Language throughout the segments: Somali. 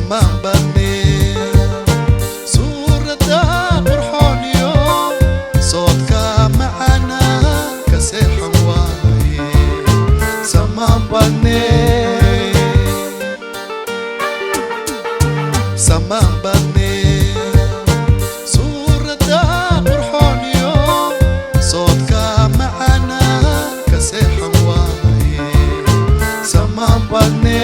sama badne suurada qurxooniyo soodka macana ka seexan waaye sama badne sama badne suurada qurxooniyo soodka macana ka seexan waaye sama badne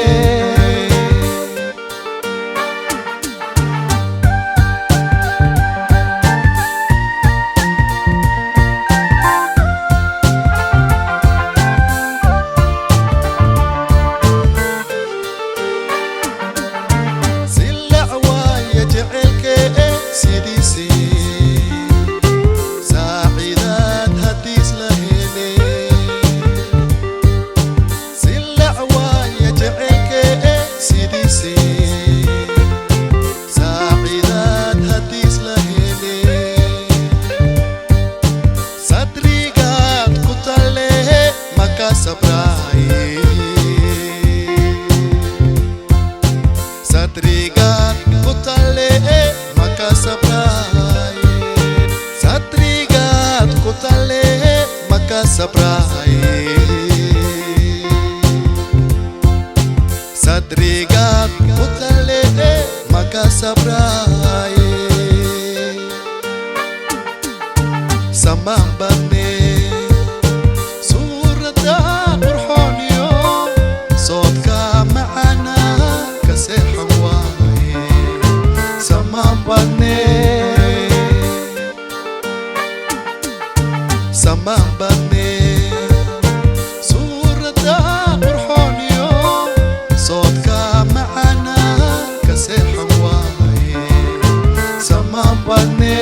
Satrigat kutale maka sabrai Satrigat kutale maka sabrai Satrigat kutale maka sabrai sama badne suurada qurxooniyo soodka macana ka seexan waaye sama badne sama badne suurada qurxooniyo soodka macana ka seexan waaye sama badne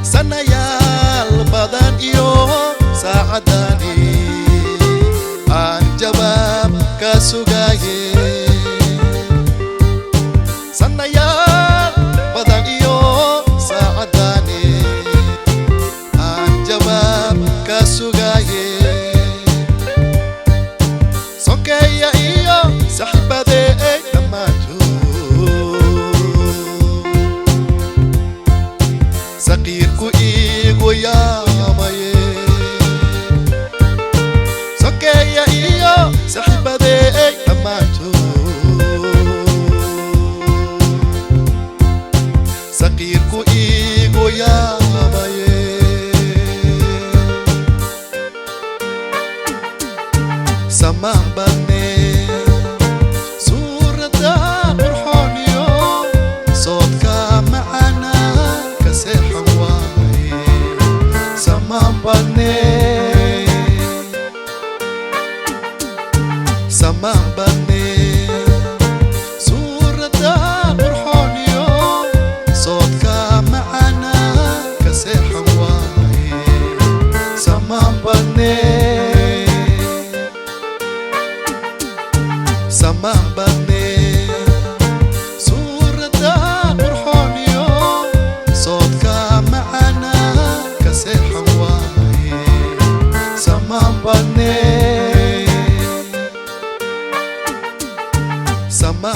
Sanayal badan iyo saacadani aan jawaab ka sugaye Sanayal badan iyo saacadani aan jawaab ka sugaye sokeeya iyo saxibade saqiirku iigu yaamaye sokeeya iyo saxiibadeey dhammaantood saqiirku iigu yaamaye sama badne suurada qurxooniyo soodka macana ka seexan waaye sama badne sama badne suurada qurxooniyo soodka macana ka seexan waaye sama badne sama badne suurada qurxooniyo soodka macana ka seexan waaye sama badne sama